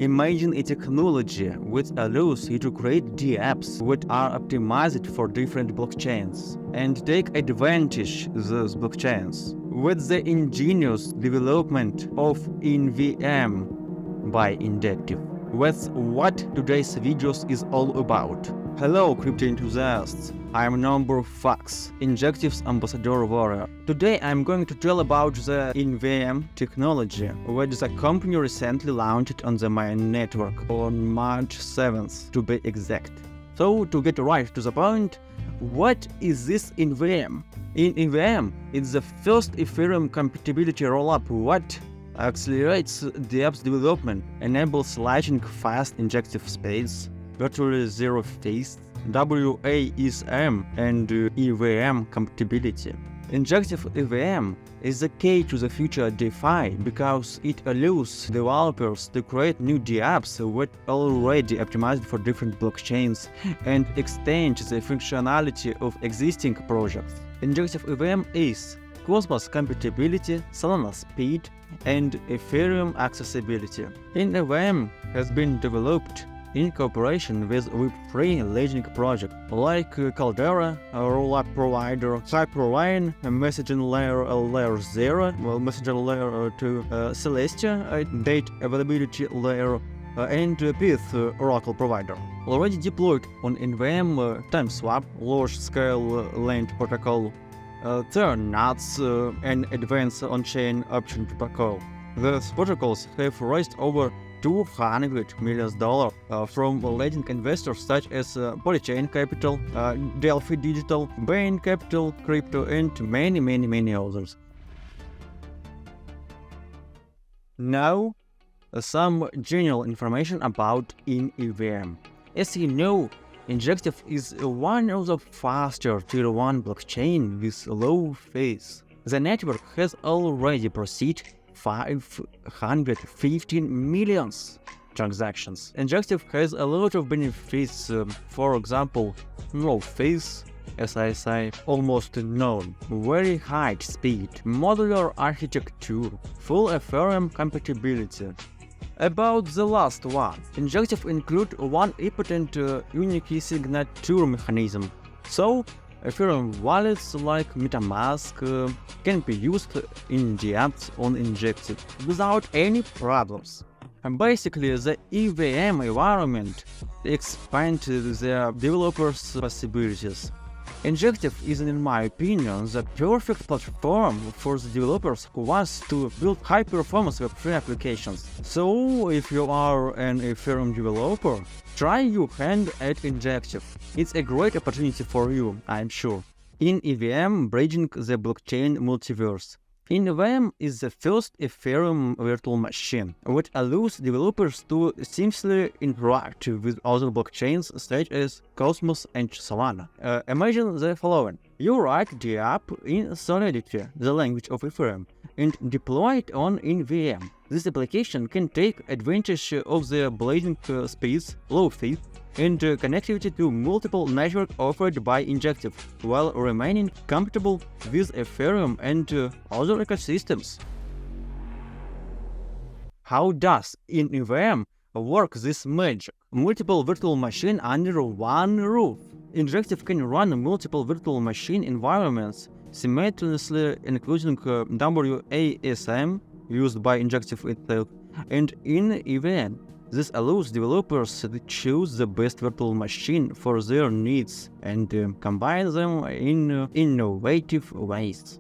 Imagine a technology which allows you to create dApps that are optimized for different blockchains and take advantage of those blockchains. With the ingenious development of inEVM by Injective. That's what today's videos is all about. Hello crypto enthusiasts, I'm Number Fox, Injective's ambassador warrior. Today I'm going to tell about the inEVM technology, which the company recently launched on the main network on March 7th to be exact. So to get right to the point, what is this inEVM? inEVM is the first Ethereum compatibility rollup that accelerates the app's development, enables lightning fast injective space, virtually zero fees, WASM and EVM compatibility. Injective EVM is the key to the future DeFi because it allows developers to create new dApps that are already optimized for different blockchains and extend the functionality of existing projects. Injective EVM is Cosmos compatibility, Solana speed, and Ethereum accessibility. inEVM has been developed in cooperation with Web3 leading projects like Caldera, a rollup provider, Hyperline, a messaging layer, layer 0, messaging layer 2, Celestia, a data availability layer, and Pyth, Oracle provider. Already deployed on inEVM, TimeSwap, large-scale land protocol, Nuts, and advanced on-chain option protocol. These protocols have raised over $200 million from leading investors such as Blockchain Capital, Delphi Digital, Bain Capital, Crypto, and many others. Now, some general information about inEVM. As you know, Injective is one of the faster Tier 1 blockchain with low fees. The network has already processed 515 million transactions. Injective has a lot of benefits, for example, no fees, as I say, almost none, very high speed, modular architecture, full Ethereum compatibility. About the last one, Injective includes one important unique signature mechanism. So, Ethereum wallets like MetaMask can be used in the apps on Injective without any problems. And basically, the EVM environment expands the developers' possibilities. Injective is, in my opinion, the perfect platform for the developers who want to build high-performance Web3 applications. So, if you are an Ethereum developer, try your hand at Injective. It's a great opportunity for you, I'm sure. inEVM bridging the blockchain multiverse. inEVM is the first Ethereum virtual machine, which allows developers to seamlessly interact with other blockchains such as Cosmos and Solana. Imagine the following. You write the app in Solidity, the language of Ethereum, and deploy it on inEVM. This application can take advantage of the blazing speeds, low fees, and connectivity to multiple networks offered by Injective, while remaining compatible with Ethereum and other ecosystems. How does inEVM work this magic? Multiple virtual machines under one roof. Injective can run multiple virtual machine environments simultaneously, including WASM, used by Injective itself, and inEVM. This allows developers to choose the best virtual machine for their needs and combine them in innovative ways.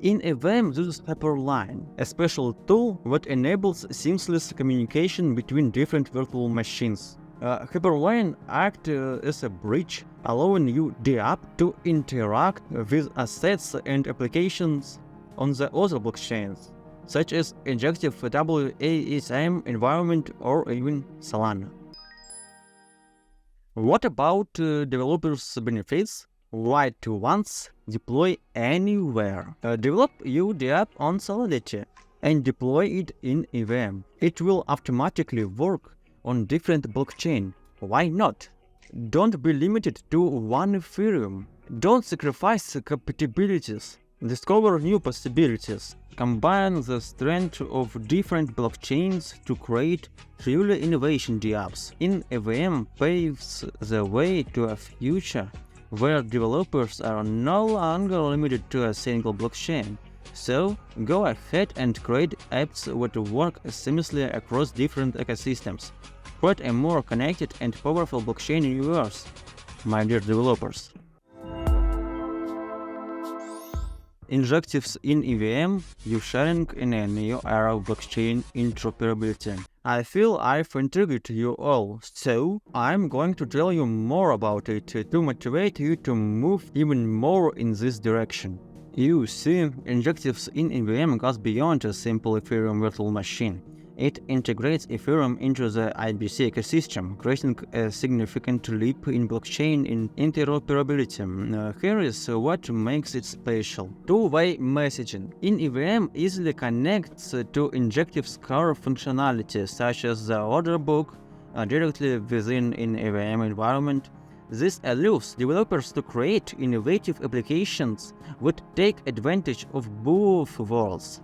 inEVM uses Hyperline, a special tool that enables seamless communication between different virtual machines. Hyperline acts as a bridge, allowing you, the app, to interact with assets and applications on the other blockchains, such as Injective WASM environment or even Solana. What about developers' benefits? Write to once, deploy anywhere. Develop the app on Solidity and deploy it in EVM. It will automatically work on different blockchain. Why not? Don't be limited to one Ethereum. Don't sacrifice compatibilities. Discover new possibilities. Combine the strength of different blockchains to create truly innovation dApps. inEVM paves the way to a future where developers are no longer limited to a single blockchain. So, go ahead and create apps that work seamlessly across different ecosystems. Create a more connected and powerful blockchain universe, my dear developers. Injectives inEVM, ushering in a new era of blockchain interoperability. I feel I've intrigued you all, so I'm going to tell you more about it to motivate you to move even more in this direction. You see, Injectives inEVM goes beyond a simple Ethereum virtual machine. It integrates Ethereum into the IBC ecosystem, creating a significant leap in blockchain interoperability. Here is what makes it special. Two-way messaging. inEVM easily connects to Injective's core functionality, such as the order book, directly within inEVM environment. This allows developers to create innovative applications that take advantage of both worlds.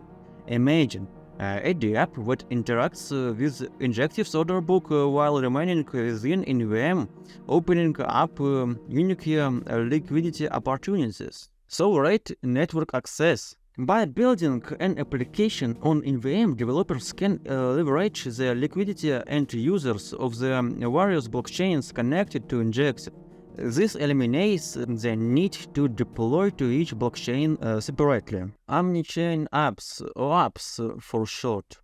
Imagine a dApp that interacts with Injective's order book while remaining within inEVM, opening up unique liquidity opportunities. So rate network access. By building an application on inEVM, developers can leverage the liquidity and users of the various blockchains connected to Injective. This eliminates the need to deploy to each blockchain separately. Omnichain apps, or apps for short.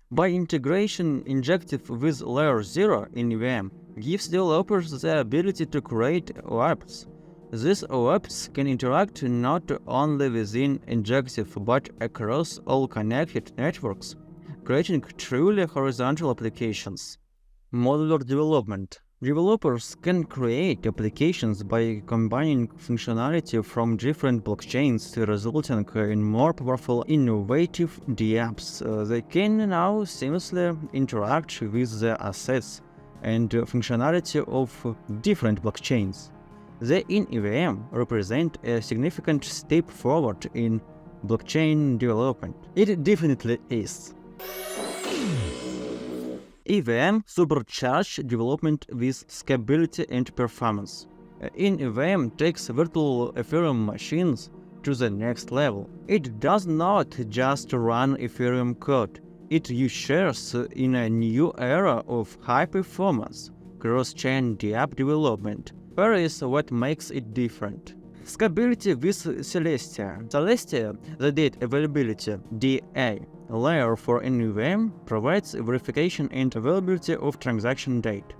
By integration, Injective with Layer 0 inEVM gives developers the ability to create OApps. These OApps can interact not only within Injective but across all connected networks, creating truly horizontal applications. Modular Development. Developers can create applications by combining functionality from different blockchains, resulting in more powerful, innovative dApps. They can now seamlessly interact with the assets and functionality of different blockchains. The inEVM represents a significant step forward in blockchain development. It definitely is. EVM Supercharge development with scalability and performance. inEVM takes virtual Ethereum machines to the next level. It does not just run Ethereum code, it ushers in a new era of high-performance, cross-chain dApp development. Here is what makes it different. Scalability with Celestia. Celestia, the date availability DA layer for inEVM, provides verification and availability of transaction date.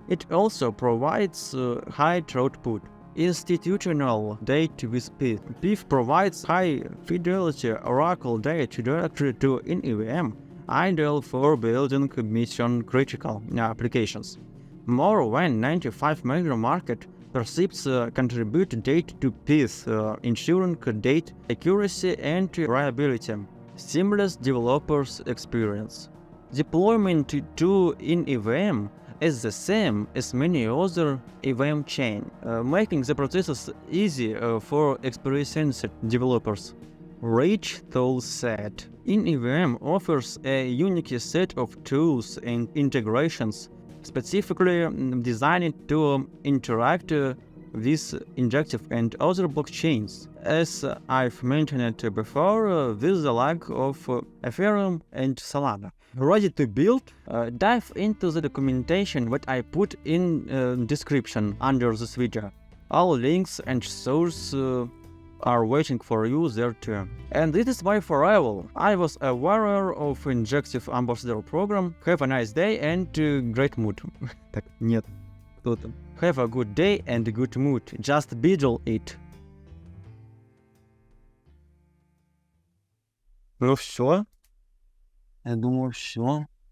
It also provides high throughput. Institutional date with Pyth. Pyth provides high-fidelity Oracle data directly to inEVM, ideal for building mission-critical applications. More than 95 major market receipts contribute data to Pyth, ensuring data accuracy and reliability. Seamless developers experience. Deployment to inEVM is the same as many other EVM chain, making the process easy for experienced developers. Rich tool set. inEVM offers a unique set of tools and integrations specifically designed to interact with Injective and other blockchains. As I've mentioned before, with the lack of Ethereum and Solana. Ready to build? Dive into the documentation that I put in description under this video. All links and sources are waiting for you there too. And this is my farewell. I was a warrior of Injective Ambassador program. Have a nice day and great mood. Так, нет. Кто там? Have a good day and good mood. Just BUIDL it. Ну все. Я думаю, все.